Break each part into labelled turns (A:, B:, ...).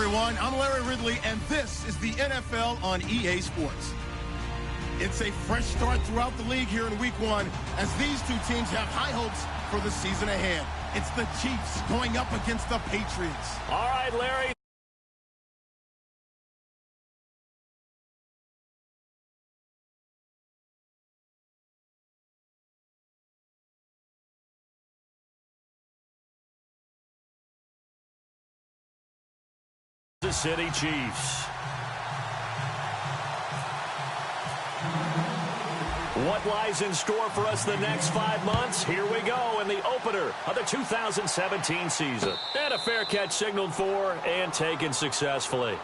A: everyone. I'm Larry Ridley, and this is the NFL on EA Sports. It's a fresh start throughout the league here in Week 1 as these two teams have high hopes for the season ahead. It's the Chiefs going up against the Patriots.
B: All right, Larry. The City Chiefs. What lies in store for us the next 5 months? Here we go in the opener of the 2017 season. And a fair catch signaled for and taken successfully.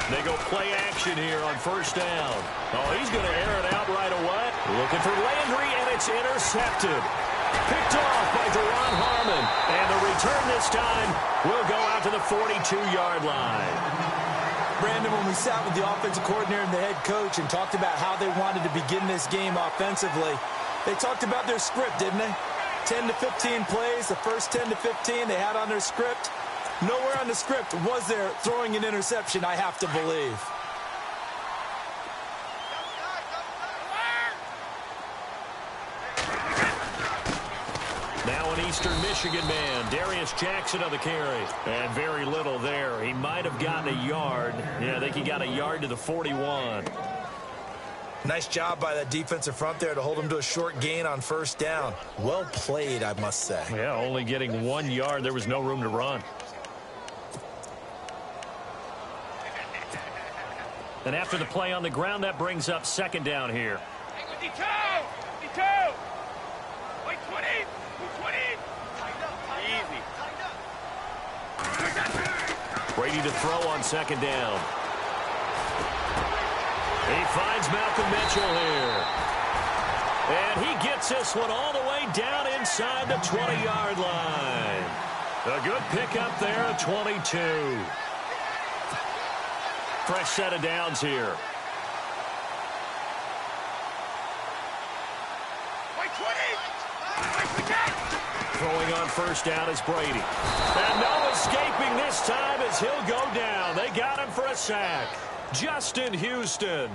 B: They go play action here on first down. Oh, he's going to air it out right away. Looking for Landry, and it's intercepted. Picked off by Deron Harmon. And the return this time will go out to the 42-yard line.
C: Brandon, when we sat with the offensive coordinator and the head coach and talked about how they wanted to begin this game offensively, they talked about their script, didn't they? 10 to 15 plays, the first 10 to 15 they had on their script. Nowhere on the script was there throwing an interception, I have to believe.
B: Now an Eastern Michigan man, Darius Jackson on the carry. And very little there. He might have gotten a yard. Yeah, I think he got a yard to the 41.
C: Nice job by that defensive front there to hold him to a short gain on first down. Well played, I must say.
B: Yeah, only getting 1 yard. There was no room to run. And after the play on the ground, that brings up second down here. Brady to throw on second down. He finds Malcolm Mitchell here. And he gets this one all the way down inside the 20-yard line. A good pickup there at 22. Fresh set of downs here. Throwing on first down is Brady. And no escaping this time as he'll go down. They got him for a sack. Justin Houston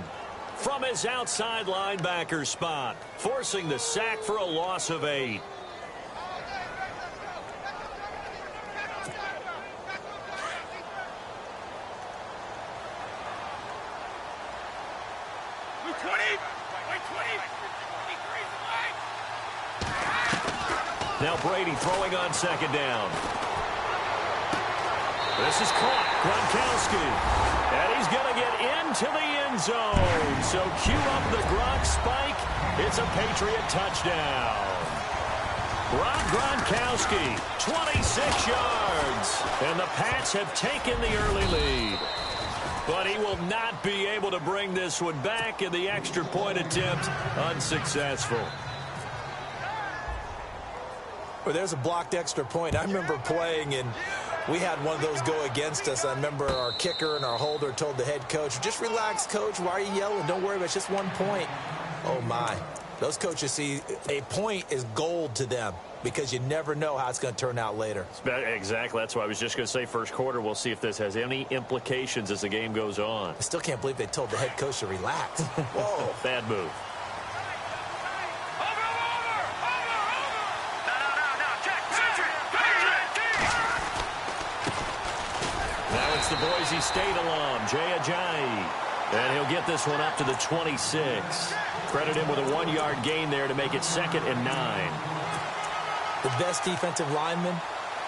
B: from his outside linebacker spot, forcing the sack for a loss of 8. Now Brady throwing on second down. This is caught. Gronkowski. And he's going to get into the end zone. So cue up the Gronk spike. It's a Patriot touchdown. Rob Gronkowski, 26 yards. And the Pats have taken the early lead. But he will not be able to bring this one back, and the extra point attempt unsuccessful.
C: Well, there's a blocked extra point. I remember playing, and We had one of those go against us. I remember our kicker and our holder told the head coach, just relax, coach. Why are you yelling? Don't worry about it. It's just 1 point. Oh, my. Those coaches see a point is gold to them because you never know how it's going to turn out later.
B: Exactly. That's why I was just going to say first quarter. We'll see if this has any implications as the game goes on.
C: I still can't believe they told the head coach to relax. Whoa.
B: Bad move. Now it's the Boise State alum, Jay Ajayi. And he'll get this one up to the 26. Credit him with a 1-yard gain there to make it 2nd and 9.
C: The best defensive linemen,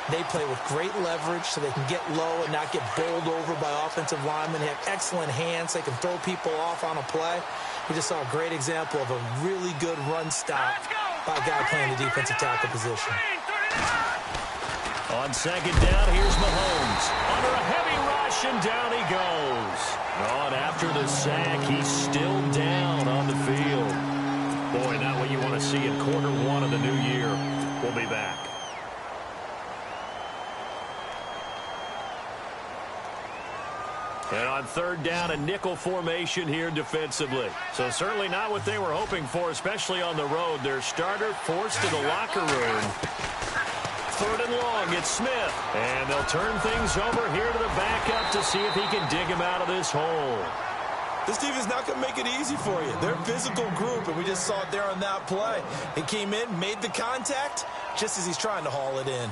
C: they play with great leverage so they can get low and not get bowled over by offensive linemen. They have excellent hands. They can throw people off on a play. We just saw a great example of a really good run stop by a guy playing the defensive tackle position.
B: On 2nd down, here's Mahomes. Under a heavy rush, and down he goes. And after the sack, he's still down on the field. Boy, not what you want to see in quarter 1 of the new year. We'll be back. And on 3rd down, a nickel formation here defensively. So certainly not what they were hoping for, especially on the road. Their starter forced to the locker room. 3rd and long, it's Smith. And they'll turn things over here to the backup to see if he can dig him out of this hole.
C: This defense is not going to make it easy for you. They're a physical group, and we just saw it there on that play. He came in, made the contact, just as he's trying to haul it in.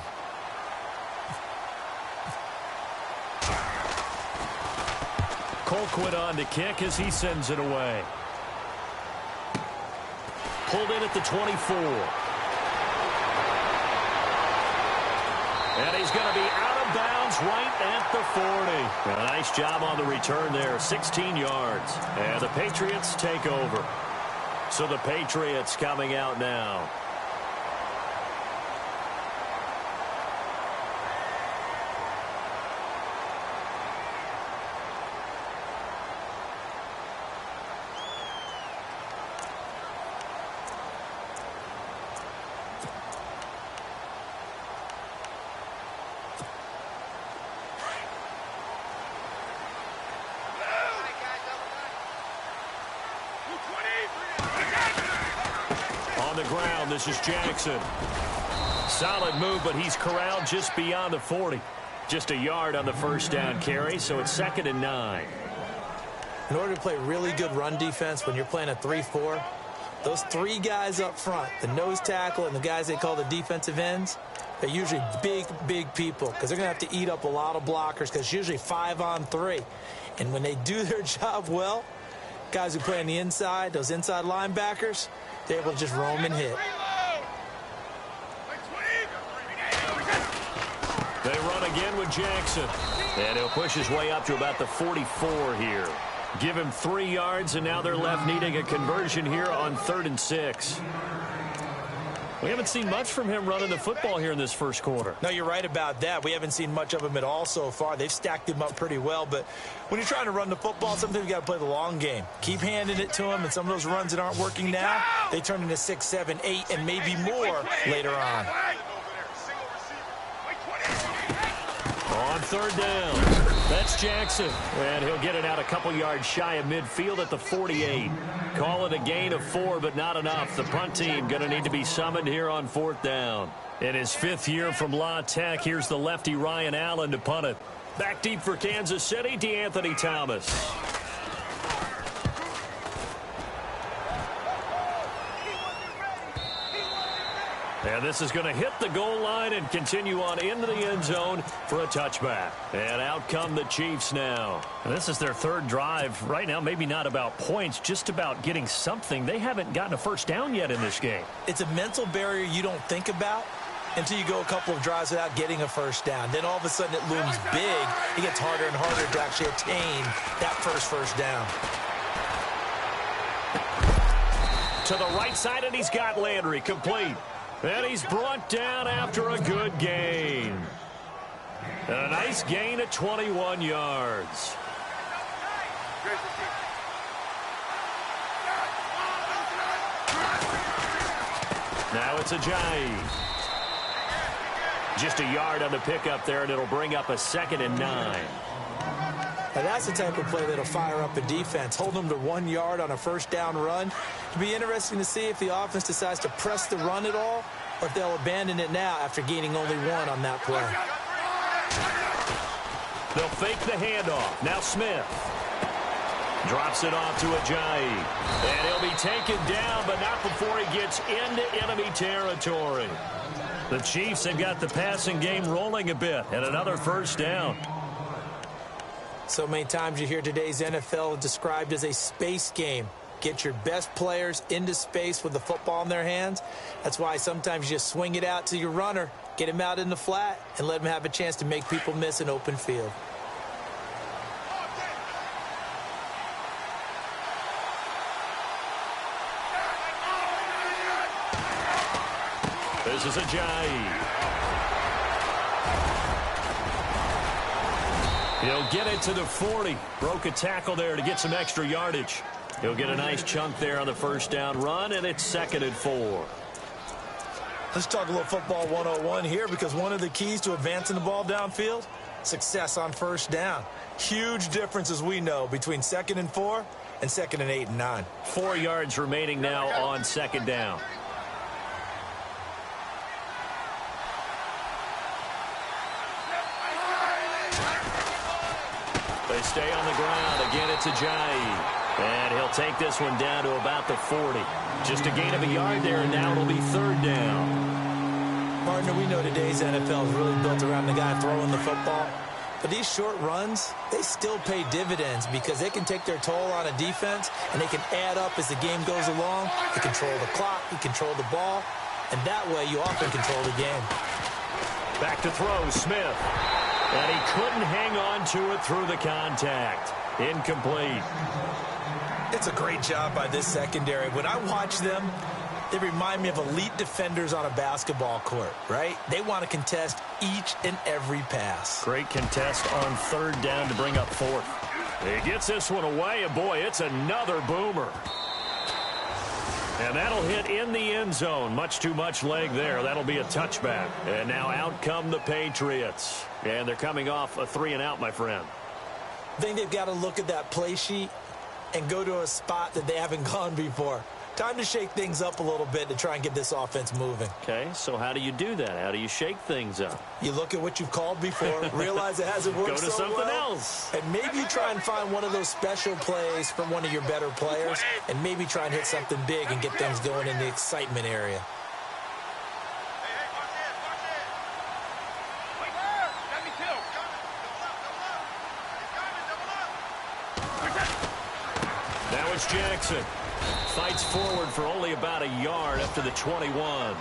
B: Colquitt on to kick as he sends it away. Pulled in at the 24. And he's going to be out of bounds right at the 40. A nice job on the return there, 16 yards. And the Patriots take over. So the Patriots coming out now. On the ground, this is Jackson. Solid move, but he's corralled just beyond the 40. Just a yard on the 1st down carry, so it's 2nd and 9.
C: In order to play really good run defense when you're playing a 3-4, those 3 guys up front, the nose tackle and the guys they call the defensive ends, they're usually big, big people because they're going to have to eat up a lot of blockers because it's usually 5 on 3. And when they do their job well, guys who play on the inside, those inside linebackers, they're able to just roam and hit.
B: They run again with Jackson. And he'll push his way up to about the 44 here. Give him 3 yards, and now they're left needing a conversion here on 3rd and 6. We haven't seen much from him running the football here in this first quarter.
C: No, you're right about that. We haven't seen much of him at all so far. They've stacked him up pretty well, but when you're trying to run the football, sometimes you got to play the long game. Keep handing it to him, and some of those runs that aren't working now, they turn into 6, 7, 8, and maybe more later on.
B: On 3rd down, that's Jackson. And he'll get it out a couple yards shy of midfield at the 48. Call it a gain of 4, but not enough. The punt team going to need to be summoned here on 4th down. In his 5th year from La Tech, here's the lefty Ryan Allen to punt it. Back deep for Kansas City, DeAnthony Thomas. And this is going to hit the goal line and continue on into the end zone for a touchback. And out come the Chiefs now. And this is their 3rd drive right now. Maybe not about points, just about getting something. They haven't gotten a 1st down yet in this game.
C: It's a mental barrier you don't think about until you go a couple of drives without getting a 1st down. Then all of a sudden it looms big. It gets harder and harder to actually attain that first down.
B: To the right side, and he's got Landry complete. And he's brought down after a good gain. And a nice gain at 21 yards. Now it's Ajayi. Just a yard on the pickup there, and it'll bring up a 2nd and 9.
C: Now that's the type of play that'll fire up a defense. Hold them to 1 yard on a first down run. It'll be interesting to see if the offense decides to press the run at all, or if they'll abandon it now after gaining only 1 on that play.
B: They'll fake the handoff. Now Smith drops it off to Ajayi. And he'll be taken down, but not before he gets into enemy territory. The Chiefs have got the passing game rolling a bit, and another first down.
C: So many times you hear today's NFL described as a space game. Get your best players into space with the football in their hands. That's why sometimes you just swing it out to your runner, get him out in the flat, and let him have a chance to make people miss an open field.
B: This is Ajayi. He'll get it to the 40. Broke a tackle there to get some extra yardage. He'll get a nice chunk there on the first down run, and it's 2nd and 4.
C: Let's talk a little football 101 here, because one of the keys to advancing the ball downfield, success on first down. Huge difference, as we know, between 2nd and 4 and 2nd and 8 and 9.
B: 4 yards remaining now on 2nd down. They stay on the ground. Again, it's Ajayi. And he'll take this one down to about the 40. Just a gain of a yard there, and now it'll be 3rd down.
C: Partner, we know today's NFL is really built around the guy throwing the football. But these short runs, they still pay dividends because they can take their toll on a defense, and they can add up as the game goes along. You control the clock, you control the ball, and that way you often control the game.
B: Back to throw, Smith. And he couldn't hang on to it through the contact. Incomplete.
C: It's a great job by this secondary. When I watch them, they remind me of elite defenders on a basketball court, right? They want to contest each and every pass.
B: Great contest on 3rd down to bring up 4th. He gets this one away, and boy, it's another boomer. And that'll hit in the end zone. Much too much leg there. That'll be a touchback. And now out come the Patriots. And they're coming off a 3-and-out, my friend.
C: I think they've got to look at that play sheet and go to a spot that they haven't gone before. Time to shake things up a little bit to try and get this offense moving.
B: Okay, so how do you do that? How do you shake things up?
C: You look at what you've called before, realize it hasn't worked so well.
B: Go to something else.
C: And maybe you try and find one of those special plays from one of your better players, and maybe try and hit something big and get things going in the excitement area.
B: Now it's Jackson. Fights forward for only about a yard up to the 21.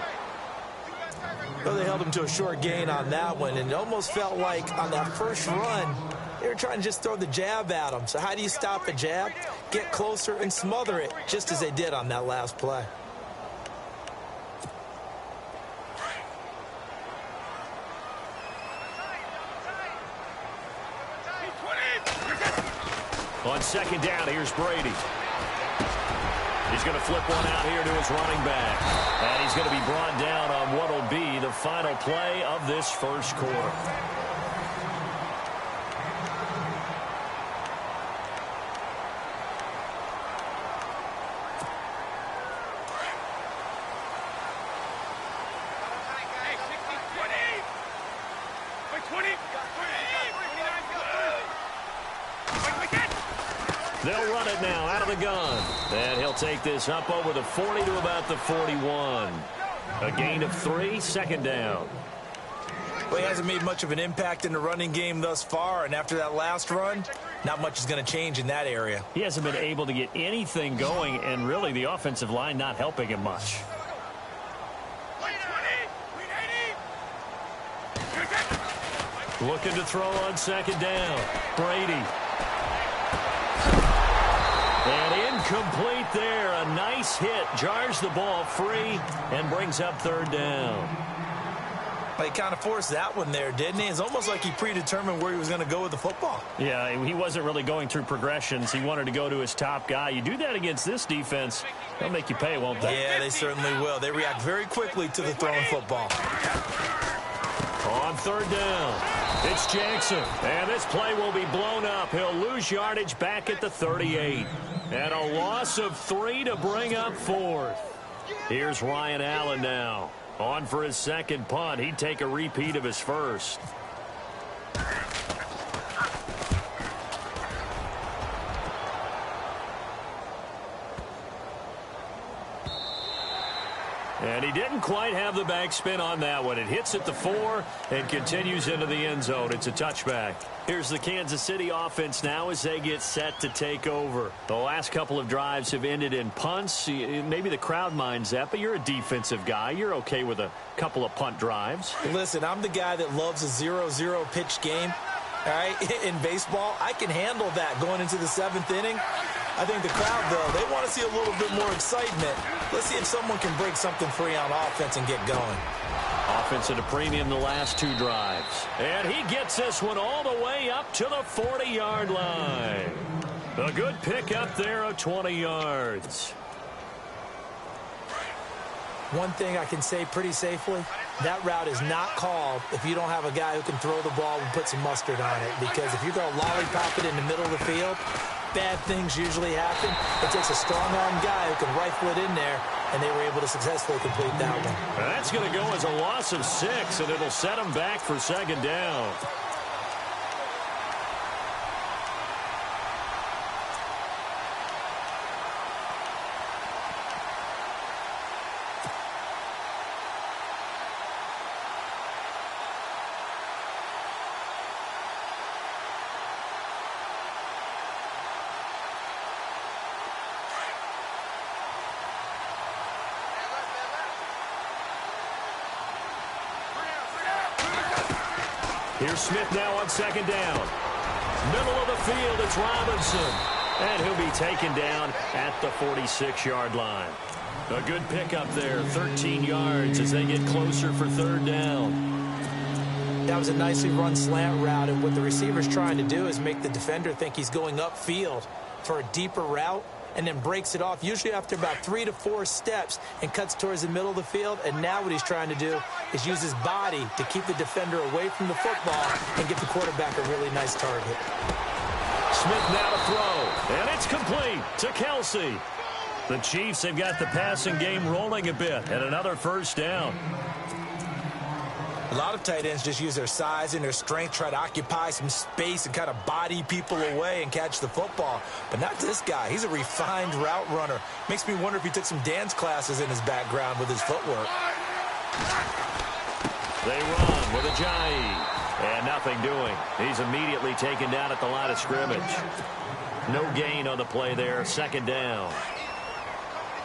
C: Well, they held him to a short gain on that one, and it almost felt like on that first run, they were trying to just throw the jab at him. So how do you stop a jab? Get closer and smother it, just as they did on that last play.
B: On 2nd down, here's Brady. He's going to flip one out here to his running back. And he's going to be brought down on what will be the final play of this first quarter. They'll run it now out of the gun. And he'll take this up over the 40 to about the 41. A gain of 3, 2nd down.
C: Well, he hasn't made much of an impact in the running game thus far, and after that last run, not much is going to change in that area.
B: He hasn't been able to get anything going, and really the offensive line not helping him much. Looking to throw on 2nd down. Brady. And incomplete there. A nice hit. Jars the ball free and brings up 3rd down.
C: Well, he kind of forced that one there, didn't he? It's almost like he predetermined where he was going to go with the football.
B: Yeah, he wasn't really going through progressions. He wanted to go to his top guy. You do that against this defense, they'll make you pay, won't they?
C: Yeah, they certainly will. They react very quickly to the thrown football.
B: On third down, it's Jackson. And this play will be blown up. He'll lose yardage back at the 38. And a loss of 3 to bring up fourth. Here's Ryan Allen now. On for his second punt. He'd take a repeat of his first. And he didn't quite have the backspin on that one. It hits at the 4 and continues into the end zone. It's a touchback. Here's the Kansas City offense now as they get set to take over. The last couple of drives have ended in punts. Maybe the crowd minds that, but you're a defensive guy. You're okay with a couple of punt drives.
C: Listen, I'm the guy that loves a 0-0 pitch game. All right, in baseball, I can handle that going into the 7th inning. I think the crowd, though, they want to see a little bit more excitement. Let's see if someone can break something free on offense and get going.
B: Offense at a premium the last 2 drives. And he gets this one all the way up to the 40-yard line. A good pick up there of 20 yards.
C: One thing I can say pretty safely, that route is not called if you don't have a guy who can throw the ball and put some mustard on it. Because if you're going to lollipop it in the middle of the field, bad things usually happen. It takes a strong-arm guy who can rifle it in there, and they were able to successfully complete that one.
B: That's going to go as a loss of 6, and it'll set them back for second down. Here's Smith now on second down. Middle of the field, it's Robinson. And he'll be taken down at the 46-yard line. A good pickup there, 13 yards as they get closer for third down.
C: That was a nicely run slant route, and what the receiver's trying to do is make the defender think he's going upfield for a deeper route, and then breaks it off, usually after about 3 to 4 steps, and cuts towards the middle of the field. And now what he's trying to do is use his body to keep the defender away from the football and give the quarterback a really nice target.
B: Smith now to throw, and it's complete to Kelsey. The Chiefs have got the passing game rolling a bit, and another first down.
C: A lot of tight ends just use their size and their strength, try to occupy some space and kind of body people away and catch the football. But not this guy. He's a refined route runner. Makes me wonder if he took some dance classes in his background with his footwork.
B: They run with Ajayi. And nothing doing. He's immediately taken down at the line of scrimmage. No gain on the play there. Second down.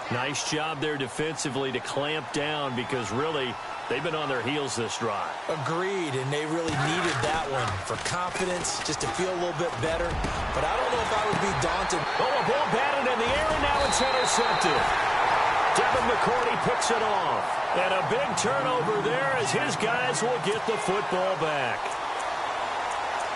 B: Nice job there defensively to clamp down because really they've been on their heels this drive.
C: Agreed, and they really needed that one for confidence, just to feel a little bit better. But I don't know if I would be daunted.
B: Oh, a ball batted in the air, and now it's intercepted. Devin McCourty picks it off. And a big turnover there as his guys will get the football back.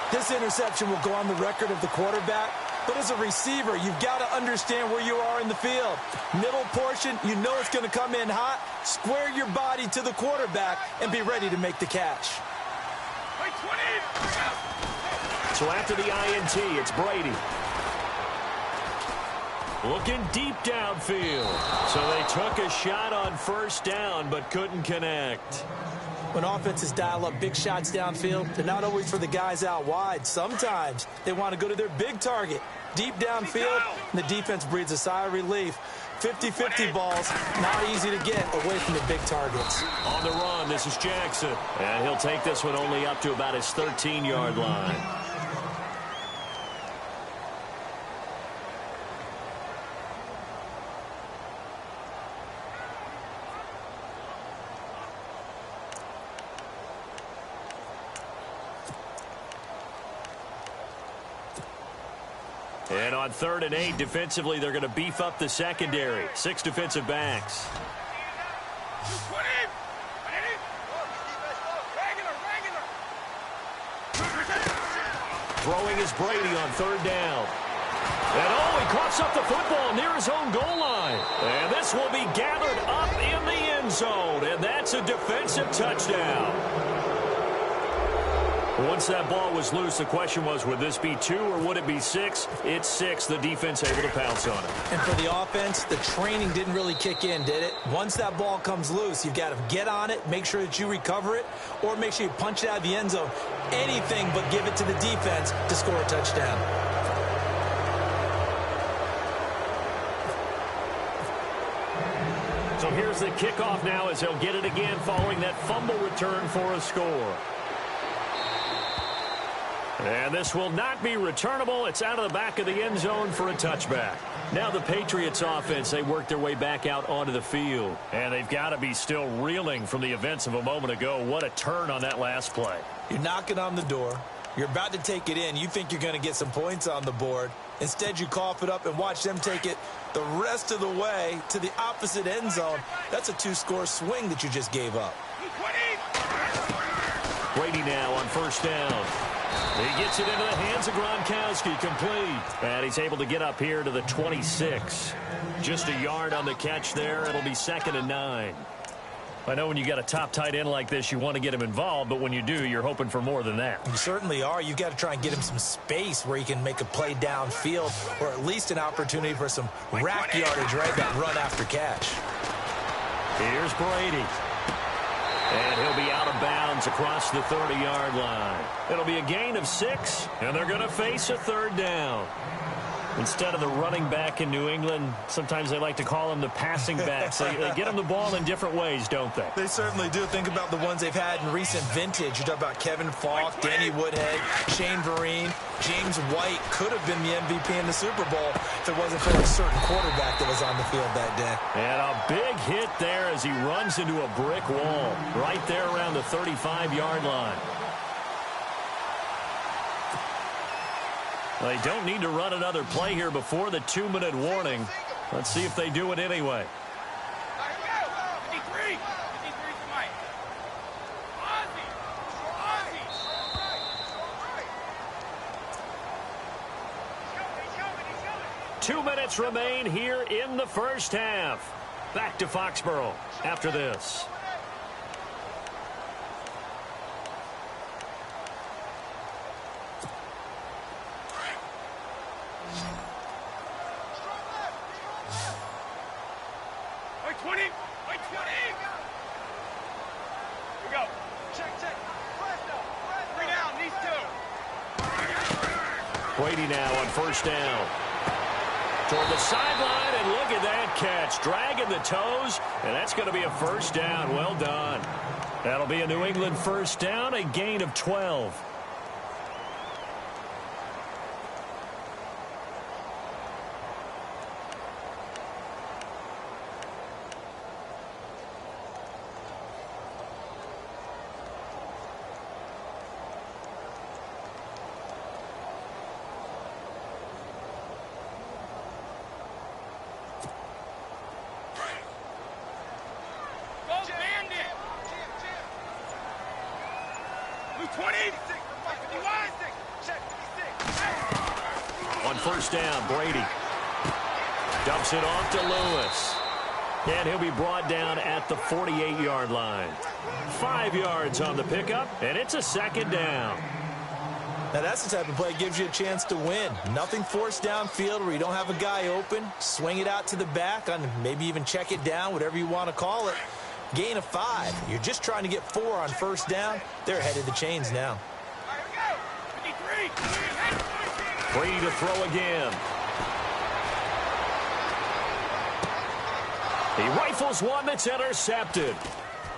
C: This interception will go on the record of the quarterback. But as a receiver, you've got to understand where you are in the field. Middle portion, you know it's going to come in hot. Square your body to the quarterback and be ready to make the catch.
B: So after the INT, it's Brady. Looking deep downfield. So they took a shot on first down but couldn't connect.
C: When offenses dial up big shots downfield, they're not always for the guys out wide. Sometimes they want to go to their big target, deep downfield, and the defense breathes a sigh of relief. 50-50 balls, not easy to get away from the big targets.
B: On the run, this is Jackson. And he'll take this one only up to about his 13-yard line. And on 3rd and 8, defensively, they're going to beef up the secondary. 6 defensive backs. Throwing is Brady on 3rd down. And he coughs up the football near his own goal line. And this will be gathered up in the end zone. And that's a defensive touchdown. Once that ball was loose, the question was, would this be 2 or would it be 6? It's 6. The defense able to pounce on it.
C: And for the offense, the training didn't really kick in, did it? Once that ball comes loose, you've got to get on it, make sure that you recover it, or make sure you punch it out of the end zone. Anything but give it to the defense to score a touchdown.
B: So here's the kickoff now as he'll get it again following that fumble return for a score. And this will not be returnable. It's out of the back of the end zone for a touchback. Now the Patriots offense, they work their way back out onto the field. And they've got to be still reeling from the events of a moment ago. What a turn on that last play.
C: You're knocking on the door. You're about to take it in. You think you're going to get some points on the board. Instead, you cough it up and watch them take it the rest of the way to the opposite end zone. That's a 2-score swing that you just gave up.
B: Brady now on first down. He gets it into the hands of Gronkowski, complete. And he's able to get up here to the 26. Just a yard on the catch there. It'll be 2nd and 9. I know when you got a top tight end like this, you want to get him involved, but when you do, you're hoping for more than that.
C: You certainly are. You've got to try and get him some space where he can make a play downfield, or at least an opportunity for some rack yardage, right? That run after catch.
B: Here's Brady. And he'll be out of bounds across the 30-yard line. It'll be a gain of 6, and they're going to face a 3rd down. Instead of the running back in New England, sometimes they like to call him the passing backs. They get him the ball in different ways, don't they?
C: They certainly do. Think about the ones they've had in recent vintage. You talk about Kevin Falk, Danny Woodhead, Shane Vereen, James White could have been the MVP in the Super Bowl if it wasn't for a certain quarterback that was on the field that day.
B: And a big hit there as he runs into a brick wall right there around the 35-yard line. They don't need to run another play here before the 2-minute warning. Let's see if they do it anyway. Two minutes remain here in the first half. Back to Foxborough after this. Brady now on first down. Toward the sideline, and look at that catch. Dragging the toes, and that's going to be a first down. Well done. That'll be a New England first down, a gain of 12. On first down, Brady dumps it off to Lewis. And he'll be brought down at the 48-yard line. 5 yards on the pickup, and it's a 2nd down.
C: Now that's the type of play that gives you a chance to win. Nothing forced downfield where you don't have a guy open. Swing it out to the back, on maybe even check it down, whatever you want to call it. Gain of 5. You're just trying to get 4 on first down. They're ahead of the chains now.
B: Brady to throw again. He rifles one that's intercepted.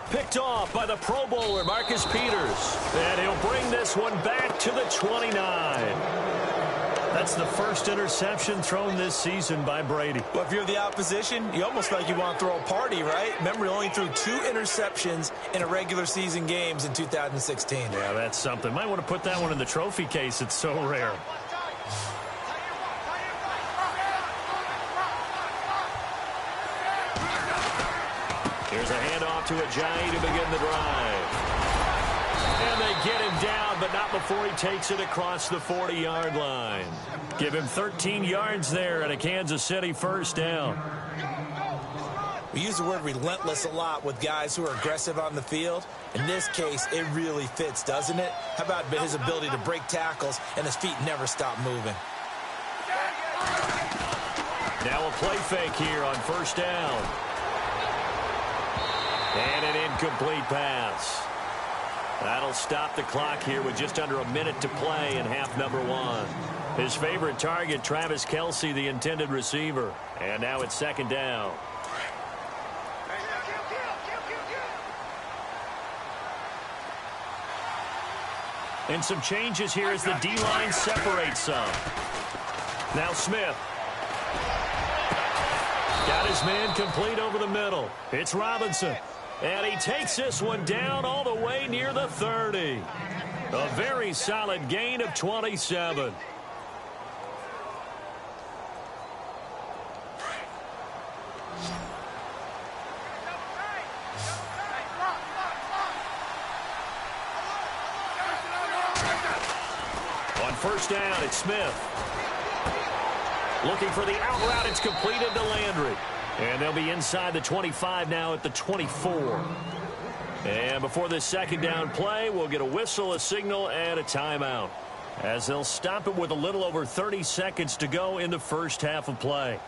B: Picked off by the Pro Bowler, Marcus Peters. And he'll bring this one back to the 29. That's the first interception thrown this season by Brady.
C: Well, if you're the opposition, you almost like you want to throw a party, right? Remember, he only threw 2 interceptions in a regular season games in 2016.
B: Yeah, that's something. Might want to put that one in the trophy case. It's so rare. Here's a handoff to Ajayi to begin the drive. And they get him down, but not before he takes it across the 40-yard line. Give him 13 yards there and a Kansas City first down.
C: We use the word relentless a lot with guys who are aggressive on the field. In this case, it really fits, doesn't it? How about his ability to break tackles and his feet never stop moving?
B: Now a play fake here on first down. And an incomplete pass. That'll stop the clock here with just under a minute to play in half number one. His favorite target, Travis Kelce, the intended receiver. And now it's second down. And some changes here as the D-line separates some. Now Smith. Got his man complete over the middle. It's Robinson. And he takes this one down all the way near the 30. A very solid gain of 27. On first down, it's Smith. Looking for the out route. It's completed to Landry. And they'll be inside the 25 now at the 24. And before this second down play, we'll get a whistle, a signal, and a timeout, as they'll stop it with a little over 30 seconds to go in the first half of play.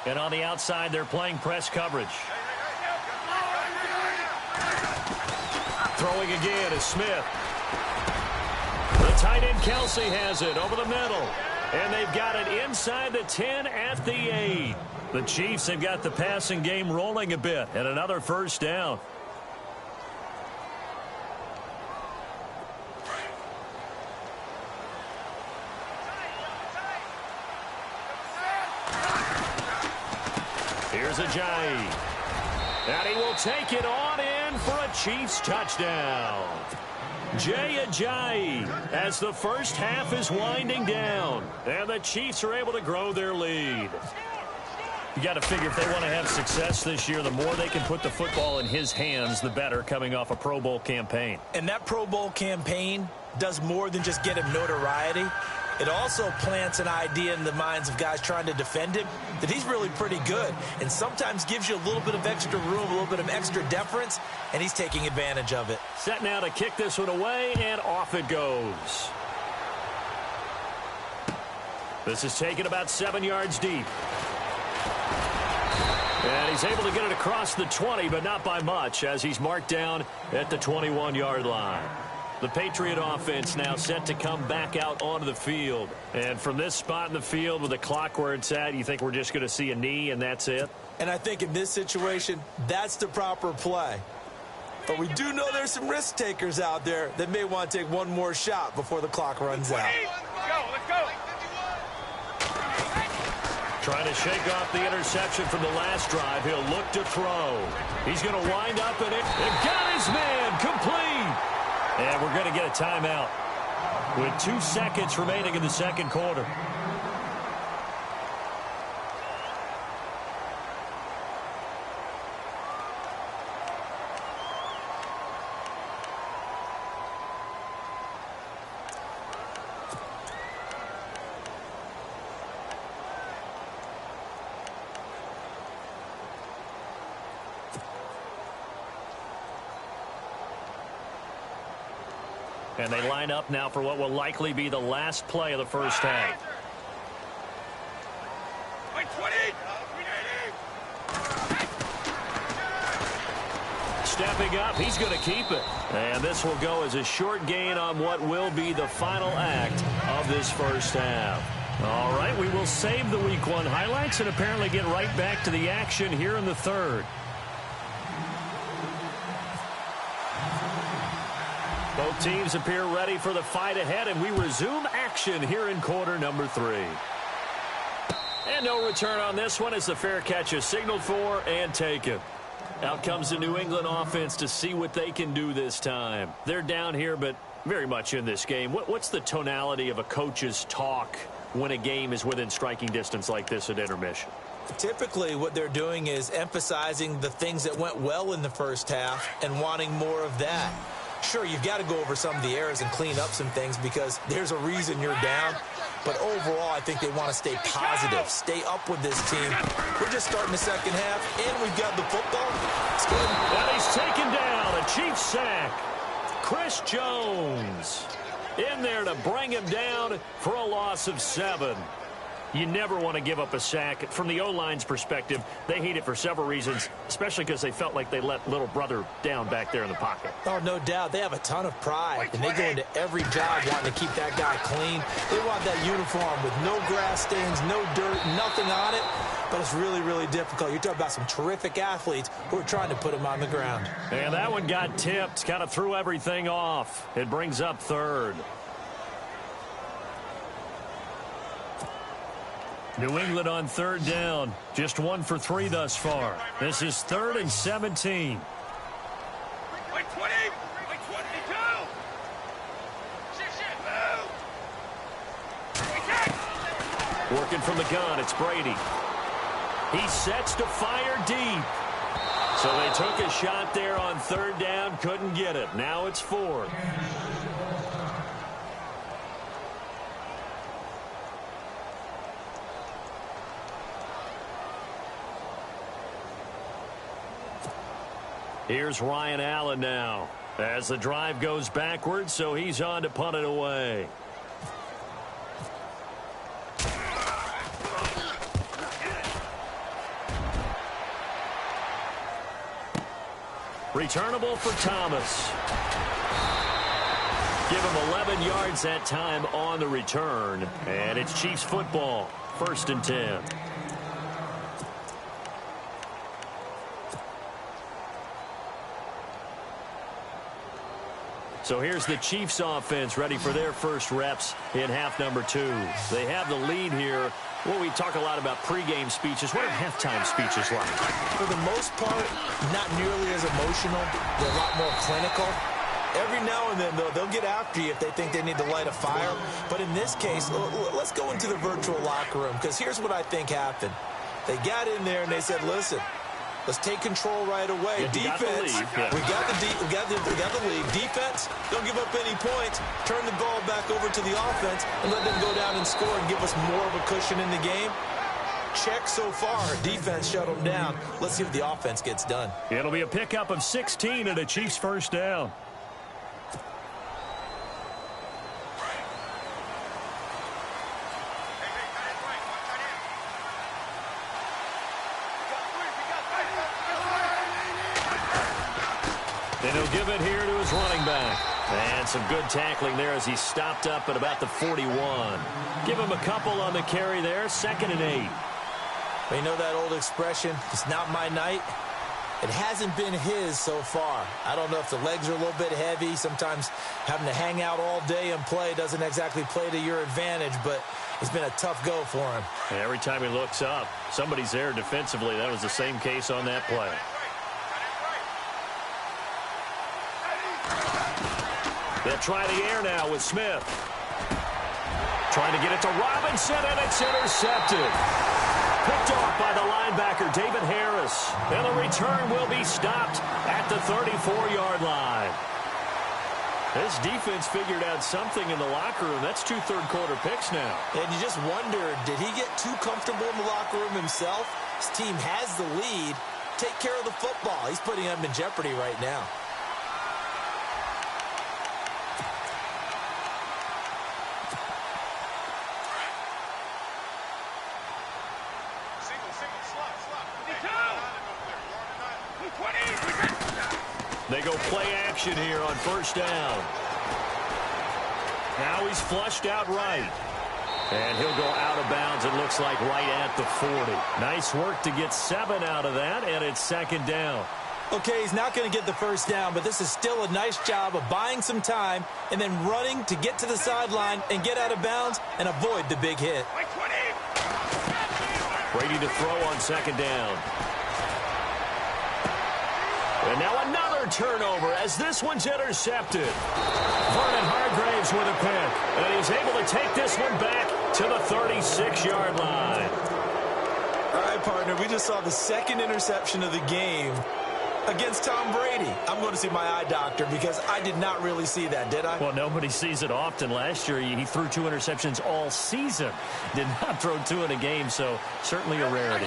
B: And on the outside, they're playing press coverage. Throwing again is Smith. The tight end Kelce has it over the middle. And they've got it inside the 10 at the 8. The Chiefs have got the passing game rolling a bit. And another first down. Here's Ajayi. And he will take it on in for a Chiefs touchdown. Jay Ajayi as the first half is winding down. And the Chiefs are able to grow their lead. You got to figure if they want to have success this year, the more they can put the football in his hands, the better, coming off a Pro Bowl campaign. And that Pro Bowl campaign does more than just get him notoriety. It also plants an idea in the minds of guys trying to defend him that he's really pretty good, and sometimes gives you a little bit of extra room, a little bit of extra deference, and he's taking advantage of it. Set now to kick this one away, and off it goes. This is taken about 7 yards deep. And he's able to get it across the 20, but not by much, as he's marked down at the 21-yard line. The Patriot offense now set to come back out onto the field. And from this spot in the field with the clock where it's at, you think we're just going to see a knee and that's it? And I think in this situation, that's the proper play. But we do know there's some risk takers out there that may want to take one more shot before the clock runs out.
D: Let's go.
B: Trying to shake off the interception from the last drive. He'll look to throw. He's going to wind up in it. And got his man complete. And we're going to get a timeout with 2 seconds remaining in the second quarter. And they line up now for what will likely be the last play of the first half. Stepping up, he's going to keep it. And this will go as a short gain on what will be the final act of this first half. All right, we will save the Week 1 highlights and apparently get right back to the action here in the third. Both teams appear ready for the fight ahead, and we resume action here in quarter number 3. And no return on this one as the fair catch is signaled for and taken. Out comes the New England offense to see what they can do this time. They're down here, but very much in this game. What's the tonality of a coach's talk when a game is within striking distance like this at intermission?
C: Typically, what they're doing is emphasizing the things that went well in the first half and wanting more of that. Sure, you've got to go over some of the errors and clean up some things because there's a reason you're down. But overall, I think they want to stay positive, stay up with this team. We're just starting the second half, and we've got the football. It's good.
B: And he's taken down. A Chiefs sack. Chris Jones in there to bring him down for a loss of 7. You never want to give up a sack. From the O-line's perspective, they hate it for several reasons, especially because they felt like they let little brother down back there in the pocket.
C: Oh, no doubt. They have a ton of pride, and they go into every job wanting to keep that guy clean. They want that uniform with no grass stains, no dirt, nothing on it. But it's really, really difficult. You're talking about some terrific athletes who are trying to put him on the ground.
B: And that one got tipped, kind of threw everything off. It brings up 3rd. New England on 3rd down. Just 1 for 3 thus far. This is 3rd and 17.
D: Wait, 20. Wait, 22.
B: Working from the gun, it's Brady. He sets to fire deep. So they took a shot there on 3rd down, couldn't get it. Now it's 4th. Here's Ryan Allen now as the drive goes backwards, so he's on to punt it away. Returnable for Thomas. Give him 11 yards that time on the return. And it's Chiefs football, 1st and 10. So here's the Chiefs offense ready for their first reps in half number 2. They have the lead here. Well, we talk a lot about pregame speeches. What are halftime speeches like?
C: For the most part, not nearly as emotional. They're a lot more clinical. Every now and then, though, they'll get after you if they think they need to light a fire. But in this case, let's go into the virtual locker room, because here's what I think happened. They got in there and they said, listen, let's take control right away. Defense, we got the lead. Defense, don't give up any points. Turn the ball back over to the offense and let them go down and score and give us more of a cushion in the game. Check so far. Defense shut them down. Let's see what the offense gets done.
B: It'll be a pickup of 16 and a Chiefs first down. And he'll give it here to his running back. And some good tackling there as he stopped up at about the 41. Give him a couple on the carry there. 2nd and 8.
C: Well, you know that old expression, it's not my night? It hasn't been his so far. I don't know if the legs are a little bit heavy. Sometimes having to hang out all day and play doesn't exactly play to your advantage, but it's been a tough go for him.
B: And every time he looks up, somebody's there defensively. That was the same case on that play. They'll try the air now with Smith. Trying to get it to Robinson, and it's intercepted. Picked off by the linebacker, David Harris. And the return will be stopped at the 34-yard line. This defense figured out something in the locker room. That's 2 third-quarter picks now.
C: And you just wonder, did he get too comfortable in the locker room himself? His team has the lead. Take care of the football. He's putting them in jeopardy right now.
B: They go play action here on 1st down. Now he's flushed out right. And he'll go out of bounds, it looks like, right at the 40. Nice work to get 7 out of that, and it's 2nd down.
C: Okay, he's not going to get the first down, but this is still a nice job of buying some time and then running to get to the sideline and get out of bounds and avoid the big hit.
B: Brady to throw on 2nd down. And now another turnover as this one's intercepted. Vernon Hargraves with a pick. And he's able to take this one back to the 36-yard line.
C: All right, partner, we just saw the 2nd interception of the game. Against Tom Brady. I'm going to see my eye doctor because I did not really see that, did I?
B: Well, nobody sees it often. Last year, he threw 2 interceptions all season. Did not throw 2 in a game, so certainly a rarity.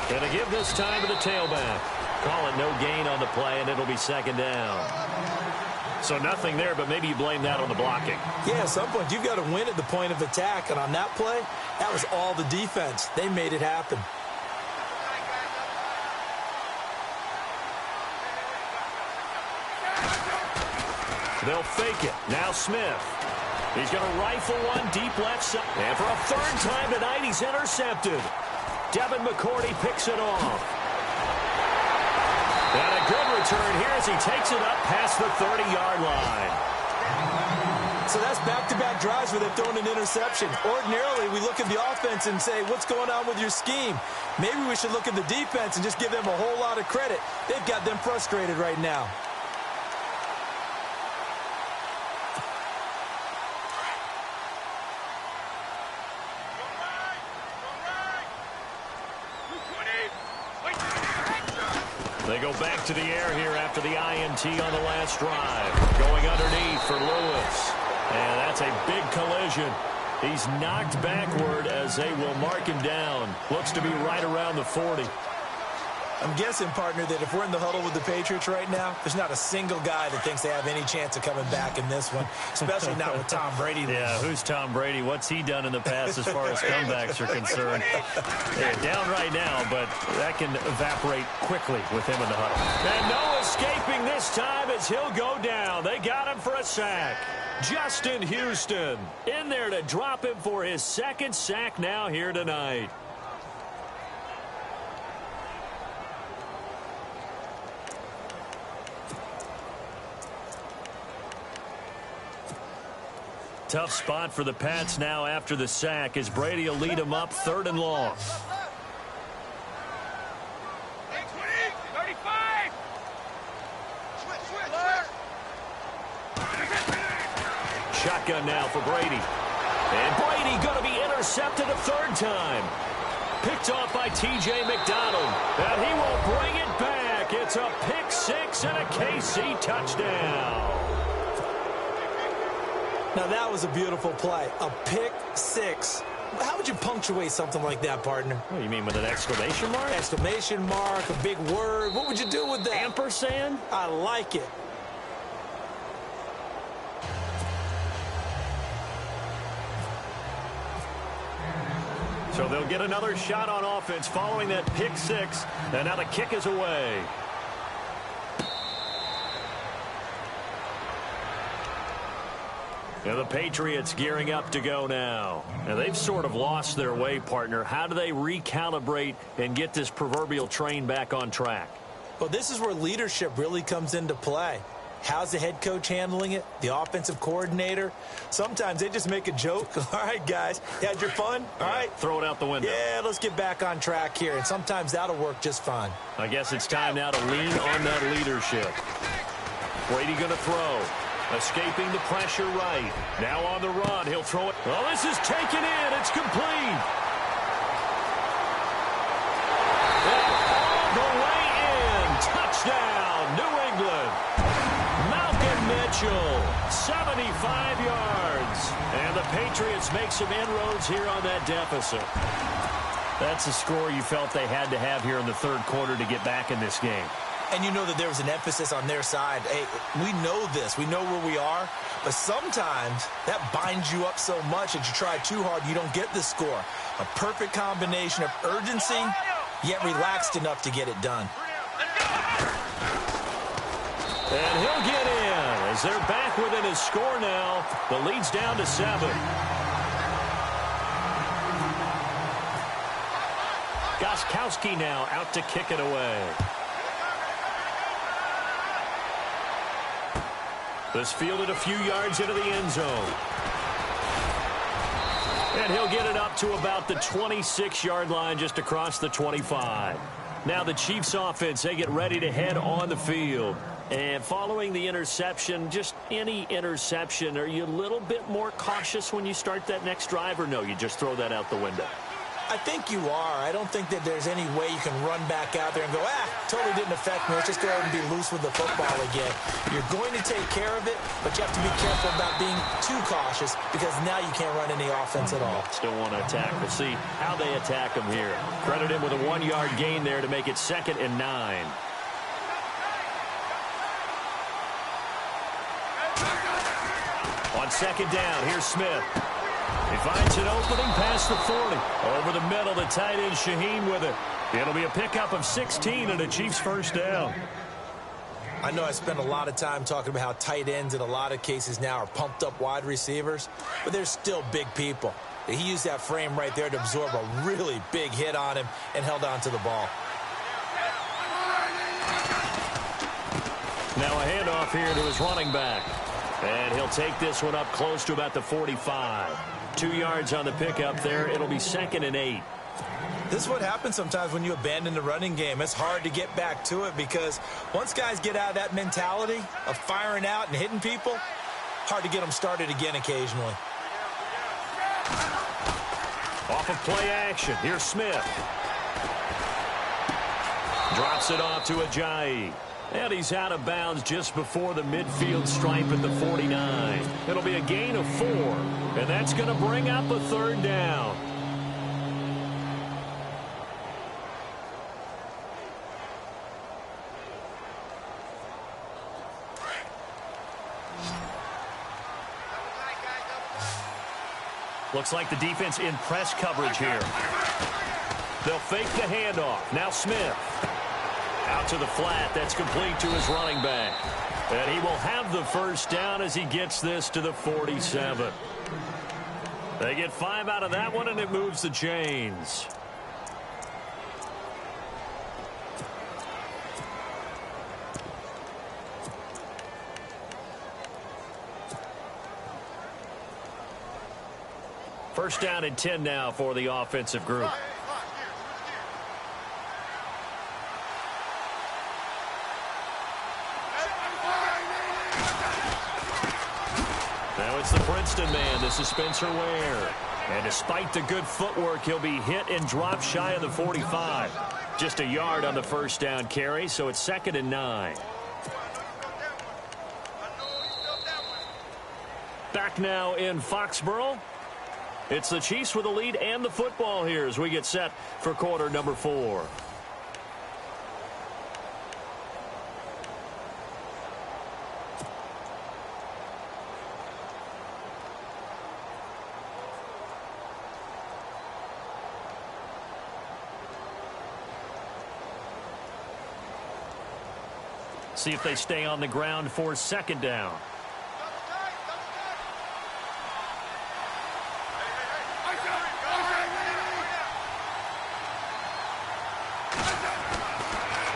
B: Going to give this time to the tailback. Call it no gain on the play, and it'll be 2nd down. So nothing there, but maybe you blame that on the blocking.
C: Yeah, at some point, you've got to win at the point of attack, and on that play, that was all the defense. They made it happen.
B: They'll fake it. Now Smith. He's going to rifle one deep left side. And for a 3rd time tonight, he's intercepted. Devin McCourty picks it off. And a good return here as he takes it up past the 30-yard line.
C: So that's back-to-back drives where they've thrown an interception. Ordinarily, we look at the offense and say, what's going on with your scheme? Maybe we should look at the defense and just give them a whole lot of credit. They've got them frustrated right now.
B: They go back to the air here after the INT on the last drive. Going underneath for Lewis. And that's a big collision. He's knocked backward as they will mark him down. Looks to be right around the 40.
C: I'm guessing, partner, that if we're in the huddle with the Patriots right now, there's not a single guy that thinks they have any chance of coming back in this one, especially not with Tom Brady.
B: Yeah, who's Tom Brady? What's he done in the past as far as comebacks are concerned? They're down right now, but that can evaporate quickly with him in the huddle. And no escaping this time as he'll go down. They got him for a sack. Justin Houston in there to drop him for his 2nd sack now here tonight. Tough spot for the Pats now after the sack as Brady will lead them up 3rd and long.
D: 35.
B: Shotgun now for Brady. And Brady going to be intercepted a 3rd time. Picked off by T.J. McDonald. And he will bring it back. It's a pick 6 and a KC touchdown.
C: Now, that was a beautiful play. A pick 6. How would you punctuate something like that, partner?
B: What do you mean, with an exclamation mark?
C: Exclamation mark, a big word. What would you do with that?
B: Ampersand?
C: I like it.
B: So they'll get another shot on offense following that pick 6. And now the kick is away. And the Patriots gearing up to go now. Now they've sort of lost their way, partner. How do they recalibrate and get this proverbial train back on track?
C: Well, this is where leadership really comes into play. How's the head coach handling it? The offensive coordinator? Sometimes they just make a joke. All right, guys, you had your fun? All right.
B: Throw it out the window.
C: Yeah, let's get back on track here. And sometimes that'll work just fine.
B: I guess it's time now to lean on that leadership. Brady going to throw. Escaping the pressure right. Now on the run. He'll throw it. Oh, this is taken in. It's complete. And all the way in. Touchdown, New England. Malcolm Mitchell, 75 yards. And the Patriots make some inroads here on that deficit. That's a score you felt they had to have here in the 3rd quarter to get back in this game.
C: And you know that there was an emphasis on their side. Hey, we know this. We know where we are. But sometimes that binds you up so much that you try too hard, you don't get the score. A perfect combination of urgency, yet relaxed enough to get it done.
B: And he'll get in as they're back within his score now. The lead's down to 7. Gostkowski now out to kick it away. This fielded a few yards into the end zone. And he'll get it up to about the 26-yard line just across the 25. Now the Chiefs offense, they get ready to head on the field. And following the interception, just any interception, are you a little bit more cautious when you start that next drive, or no, you just throw that out the window?
C: I think you are. I don't think that there's any way you can run back out there and go, totally didn't affect me. Let's just go ahead and be loose with the football again. You're going to take care of it, but you have to be careful about being too cautious because now you can't run any offense at all.
B: Still want to attack. We'll see how they attack him here. Credit him with a 1-yard gain there to make it 2nd and 9. On 2nd down, here's Smith. He finds an opening past the 40. Over the middle, the tight end Shaheen with it. It'll be a pickup of 16 and a Chiefs first down.
C: I know I spent a lot of time talking about how tight ends in a lot of cases now are pumped up wide receivers, but they're still big people. He used that frame right there to absorb a really big hit on him and held on to the ball.
B: Now a handoff here to his running back. And he'll take this one up close to about the 45. 2 yards on the pickup there. It'll be 2nd and 8.
C: This is what happens sometimes when you abandon the running game. It's hard to get back to it because once guys get out of that mentality of firing out and hitting people, hard to get them started again occasionally.
B: Off of play action. Here's Smith. Drops it off to Ajayi. And he's out of bounds just before the midfield stripe at the 49. It'll be a gain of 4. And that's going to bring up a 3rd down. Looks like the defense in press coverage here. They'll fake the handoff. Now Smith. Out to the flat. That's complete to his running back. And he will have the first down as he gets this to the 47. They get 5 out of that one, and it moves the chains. First down and 10 now for the offensive group. Now it's the Princeton man. This is Spencer Ware. And despite the good footwork, he'll be hit and dropped shy of the 45. Just a yard on the first down carry, so it's 2nd and 9. Back now in Foxborough. It's the Chiefs with the lead and the football here as we get set for quarter number 4. See if they stay on the ground for 2nd down.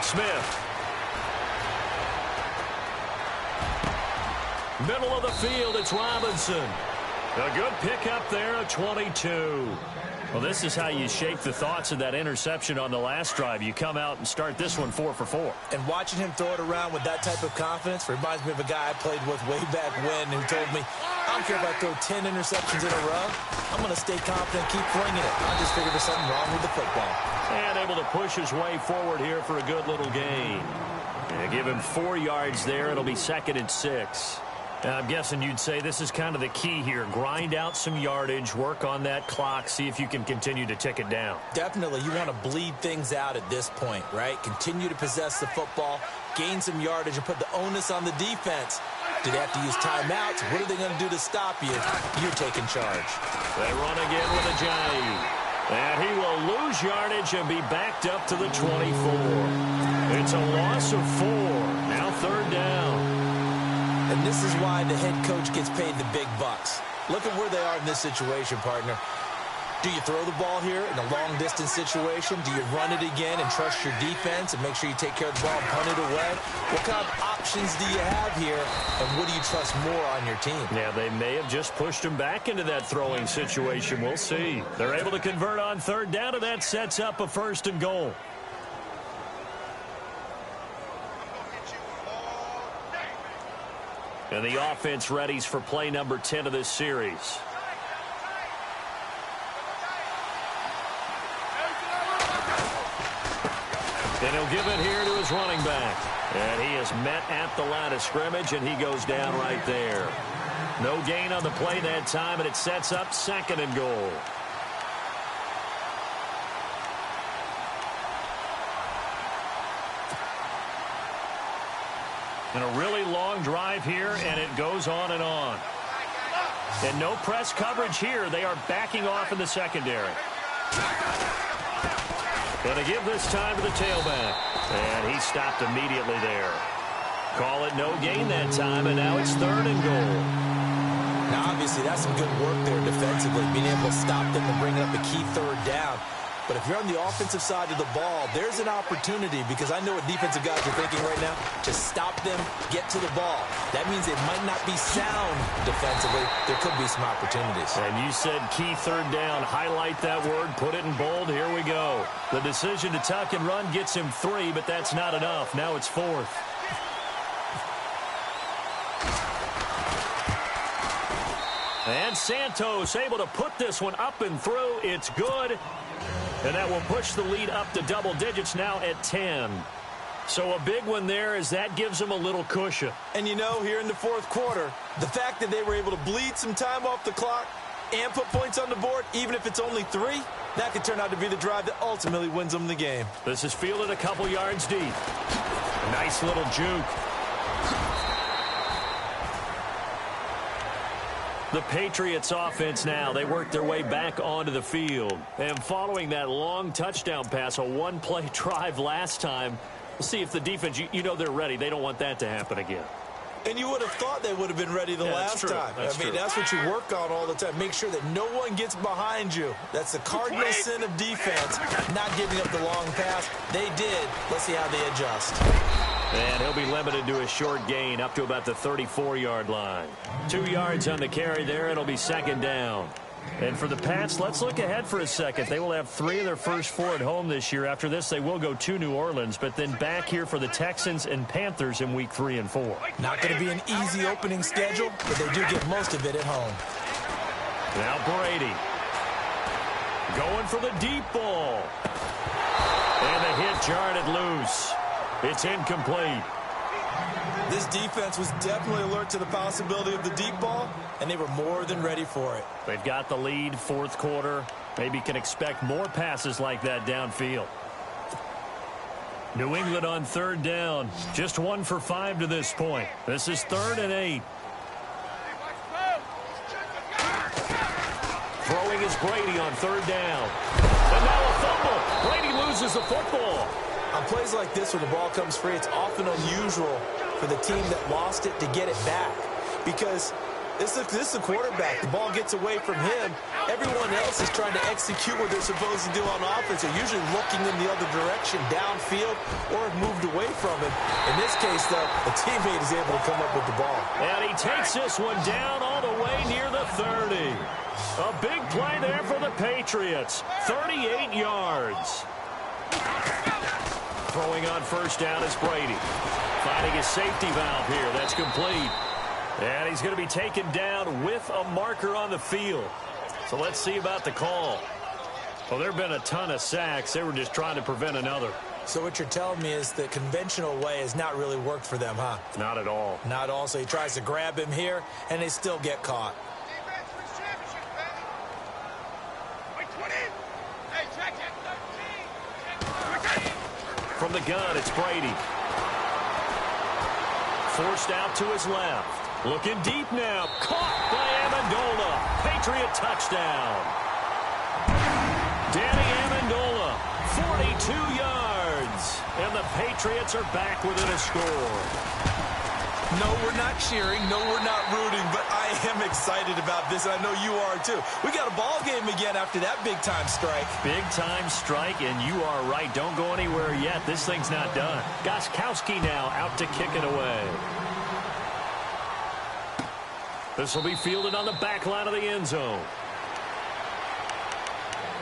B: Smith. Middle of the field, it's Robinson. A good pickup there at 22. Well, this is how you shake the thoughts of that interception on the last drive. You come out and start this one 4 for 4.
C: And watching him throw it around with that type of confidence reminds me of a guy I played with way back when who told me, I don't care if I throw 10 interceptions in a row. I'm going to stay confident, keep flinging it. I just figured there's something wrong with the football.
B: And able to push his way forward here for a good little gain. And give him 4 yards there. It'll be 2nd and 6. I'm guessing you'd say this is kind of the key here. Grind out some yardage, work on that clock, see if you can continue to tick it down.
C: Definitely. You want to bleed things out at this point, right? Continue to possess the football, gain some yardage, and put the onus on the defense. Do they have to use timeouts? What are they going to do to stop you? You're taking charge.
B: They run again with Ajayi. And he will lose yardage and be backed up to the 24. It's a loss of 4. Now 3rd down.
C: And this is why the head coach gets paid the big bucks. Look at where they are in this situation, partner. Do you throw the ball here in a long-distance situation? Do you run it again and trust your defense and make sure you take care of the ball and punt it away? What kind of options do you have here, and what do you trust more on your team?
B: Yeah, they may have just pushed him back into that throwing situation. We'll see. They're able to convert on 3rd down, and that sets up a 1st and goal. And the offense readies for play number 10 of this series. And he'll give it here to his running back. And he is met at the line of scrimmage, and he goes down right there. No gain on the play that time, and it sets up 2nd and goal. And a really long drive here, and it goes on and on. And no press coverage here. They are backing off in the secondary. Going to give this time to the tailback. And he stopped immediately there. Call it no gain that time, and now it's 3rd and goal.
C: Now, obviously, that's some good work there defensively, being able to stop them and bring up a key 3rd down. But if you're on the offensive side of the ball, there's an opportunity, because I know what defensive guys are thinking right now. Just stop them, get to the ball. That means it might not be sound defensively. There could be some opportunities.
B: And you said key 3rd down. Highlight that word. Put it in bold. Here we go. The decision to tuck and run gets him 3, but that's not enough. Now it's 4th. And Santos able to put this one up and through. It's good. And that will push the lead up to double digits now at 10. So a big one there, as that gives them a little cushion.
C: And you know, here in the 4th quarter, the fact that they were able to bleed some time off the clock and put points on the board, even if it's only 3, that could turn out to be the drive that ultimately wins them the game.
B: This is fielded a couple yards deep. A nice little juke. The Patriots offense now, they work their way back onto the field. And following that long touchdown pass, a one-play drive last time, we'll see if the defense, you know they're ready. They don't want that to happen again.
C: And you would have thought they would have been ready the last time. That's what you work on all the time. Make sure that no one gets behind you. That's the cardinal sin of defense, not giving up the long pass. They did. Let's see how they adjust.
B: And he'll be limited to a short gain up to about the 34-yard line. 2 yards on the carry there. It'll be 2nd down. And for the Pats, let's look ahead for a second. They will have 3 of their first 4 at home this year. After this, they will go to New Orleans, but then back here for the Texans and Panthers in week 3 and 4.
C: Not going to be an easy opening schedule, but they do get most of it at home.
B: Now Brady. Going for the deep ball. And the hit jarred it loose. It's incomplete.
C: This defense was definitely alert to the possibility of the deep ball, and they were more than ready for it.
B: They've got the lead, 4th quarter. Maybe can expect more passes like that downfield. New England on 3rd down. Just 1 for 5 to this point. This is 3rd and 8. Throwing is Brady on 3rd down. And now a fumble. Brady loses the football.
C: On plays like this where the ball comes free, it's often unusual for the team that lost it to get it back, because this is the quarterback. The ball gets away from him. Everyone else is trying to execute what they're supposed to do on offense. They're usually looking in the other direction, downfield, or have moved away from him. In this case, though, the teammate is able to come up with the ball.
B: And he takes this one down all the way near the 30. A big play there for the Patriots. 38 yards. Throwing on 1st down is Brady. Finding his safety valve here. That's complete. And he's going to be taken down with a marker on the field. So let's see about the call. Well, there have been a ton of sacks. They were just trying to prevent another.
C: So what you're telling me is the conventional way has not really worked for them, huh?
B: Not at all.
C: Not at all. So he tries to grab him here, and they still get caught.
B: From the gun, it's Brady. Forced out to his left. Looking deep now. Caught by Amendola. Patriot touchdown. Danny Amendola, 42 yards. And the Patriots are back within a score.
C: No, we're not cheering. No, we're not rooting. But I am excited about this, and I know you are too. We got a ball game again after that big-time strike.
B: Big-time strike, and you are right. Don't go anywhere yet. This thing's not done. Gostkowski now out to kick it away. This will be fielded on the back line of the end zone.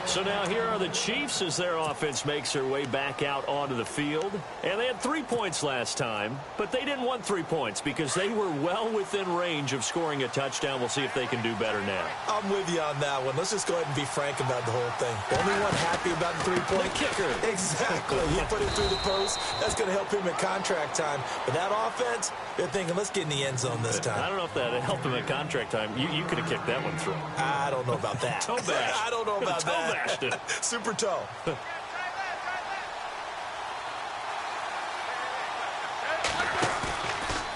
B: So now here are the Chiefs as their offense makes their way back out onto the field. And they had 3 points last time, but they didn't want 3 points because they were well within range of scoring a touchdown. We'll see if they can do better now.
C: I'm with you on that one. Let's just go ahead and be frank about the whole thing. The only one happy about the 3-point
B: kicker.
C: Exactly. He put it through the post. That's going to help him in contract time. But that offense, they're thinking, let's get in the end zone this time.
B: I don't know if that helped him at contract time. You could have kicked that one through.
C: I don't know about that.
B: Toe bash.
C: I don't know about
B: toe
C: that.
B: bashed it.
C: Super toe.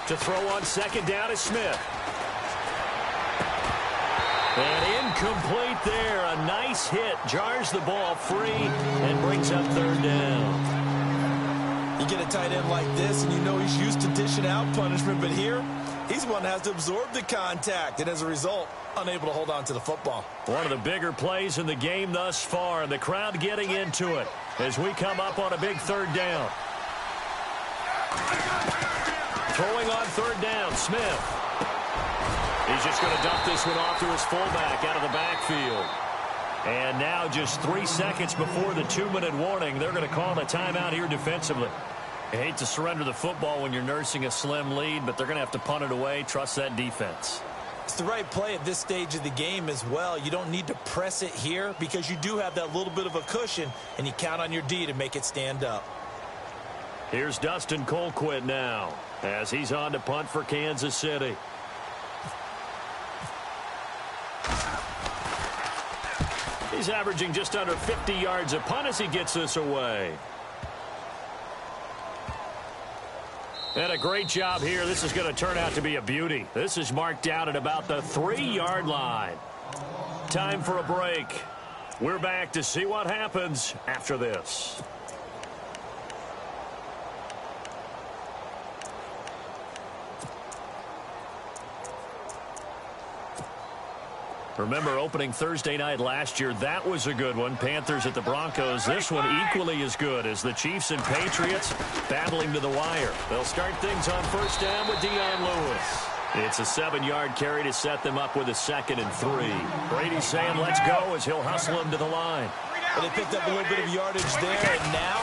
B: To throw on second down is Smith. And incomplete there. A nice hit. Jars the ball free and brings up third down.
C: You get a tight end like this, and you know he's used to dishing out punishment, but here, he's the one that has to absorb the contact, and as a result, unable to hold on to the football.
B: One of the bigger plays in the game thus far, and the crowd getting into it as we come up on a big third down. Throwing on third down, Smith. He's just going to dump this one off to his fullback out of the backfield. And now just 3 seconds before the 2-minute warning, they're going to call a timeout here defensively. I hate to surrender the football when you're nursing a slim lead, but they're going to have to punt it away. Trust that defense.
C: It's the right play at this stage of the game as well. You don't need to press it here because you do have that little bit of a cushion, and you count on your D to make it stand up.
B: Here's Dustin Colquitt now as he's on to punt for Kansas City. He's averaging just under 50 yards a punt as he gets this away. And a great job here. This is going to turn out to be a beauty. This is marked out at about the 3-yard line. Time for a break. We're back to see what happens after this. Remember opening Thursday night last year, that was a good one. Panthers at the Broncos. This one equally as good as the Chiefs and Patriots battling to the wire. They'll start things on first down with Dion Lewis. It's a 7-yard carry to set them up with a 2nd and 3. Brady's saying let's go as he'll hustle him to the line.
C: But they picked up a little bit of yardage there, and now,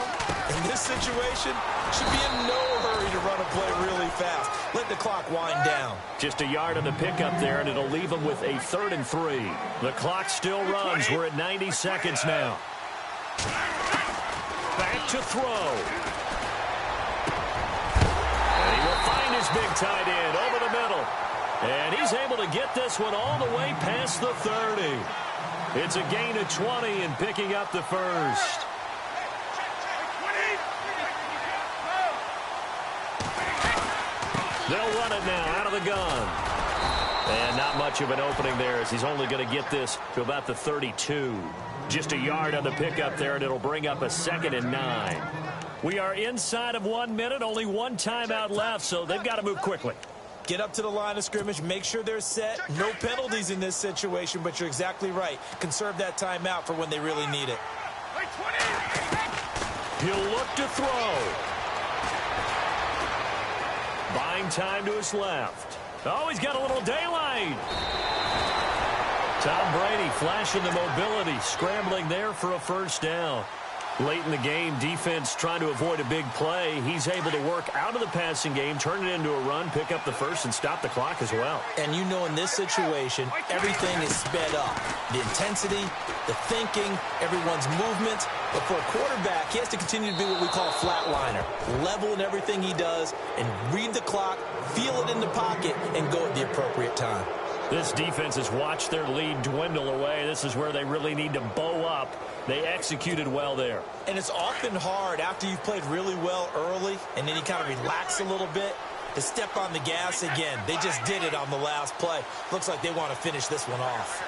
C: in this situation, should be in no hurry to run a play really fast. Let the clock wind down.
B: Just a yard on the pickup there, and it'll leave them with a 3rd and 3. The clock still runs. We're at 90 seconds now. Back to throw. And he will find his big tight end over the middle. And he's able to get this one all the way past the 30. It's a gain of 20 and picking up the first. They'll run it now out of the gun. And not much of an opening there as he's only going to get this to about the 32. Just a yard on the pickup there, and it'll bring up a 2nd and 9. We are inside of 1 minute, only one timeout left, so they've got to move quickly.
C: Get up to the line of scrimmage, make sure they're set. No penalties in this situation, but you're exactly right. Conserve that timeout for when they really need it.
B: He'll look to throw. Buying time to his left. Oh, he's got a little daylight. Tom Brady flashing the mobility, scrambling there for a first down. Late in the game, defense trying to avoid a big play. He's able to work out of the passing game, turn it into a run, pick up the first, and stop the clock as well.
C: And you know in this situation, everything is sped up. The intensity, the thinking, everyone's movement. But for a quarterback, he has to continue to be what we call a flatliner. Level in everything he does and read the clock, feel it in the pocket, and go at the appropriate time.
B: This defense has watched their lead dwindle away. This is where they really need to bow up. They executed well there.
C: And it's often hard after you've played really well early and then you kind of relax a little bit to step on the gas again. They just did it on the last play. Looks like they want to finish this one off.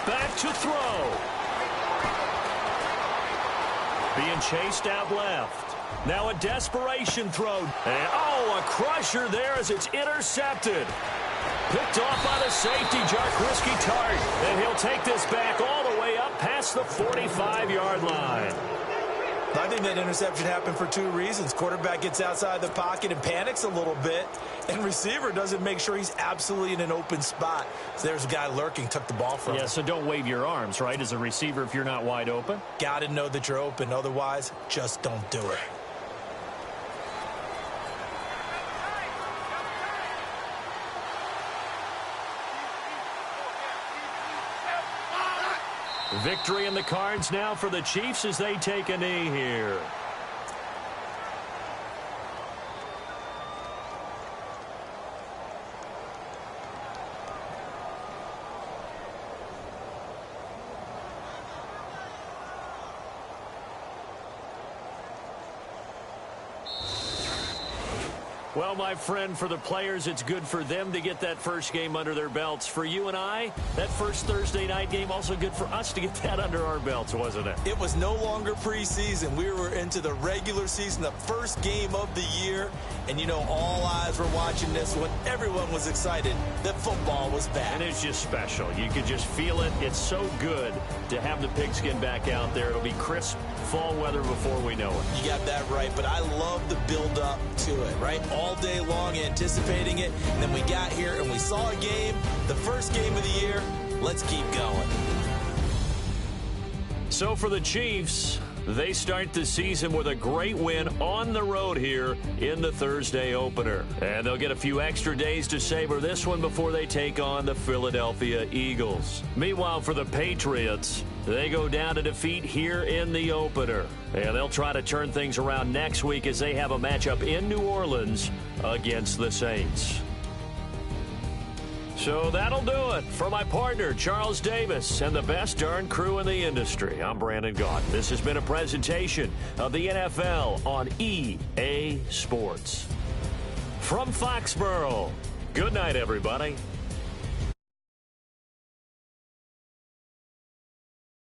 B: Back to throw. Being chased out left. Now a desperation throw. And, oh, a crusher there as it's intercepted. Picked off by the safety, Jarquiski Tart. And he'll take this back all the way up past the 45-yard line.
C: I think that interception happened for two reasons. Quarterback gets outside the pocket and panics a little bit, and receiver doesn't make sure he's absolutely in an open spot. So there's a guy lurking, took the ball from him.
B: Yeah, so don't wave your arms, right, as a receiver if you're not wide open.
C: Got to know that you're open. Otherwise, just don't do it.
B: Victory in the cards now for the Chiefs as they take a knee here. Well, my friend, for the players, it's good for them to get that first game under their belts. For you and I, that first Thursday night game, also good for us to get that under our belts, wasn't it?
C: It was no longer preseason. We were into the regular season, the first game of the year. And, you know, all eyes were watching this when everyone was excited that football was back.
B: And it's just special. You could just feel it. It's so good to have the pigskin back out there. It'll be crisp fall weather before we know it.
C: You got that right, but I love the build-up to it, right? All day long anticipating it, and then we got here and we saw a game, the first game of the year. Let's keep going.
B: So for the Chiefs, they start the season with a great win on the road here in the Thursday opener. And they'll get a few extra days to savor this one before they take on the Philadelphia Eagles. Meanwhile, for the Patriots, they go down to defeat here in the opener. And they'll try to turn things around next week as they have a matchup in New Orleans against the Saints. So that'll do it for my partner, Charles Davis, and the best darn crew in the industry. I'm Brandon Gaudin. This has been a presentation of the NFL on EA Sports. From Foxborough, good night, everybody.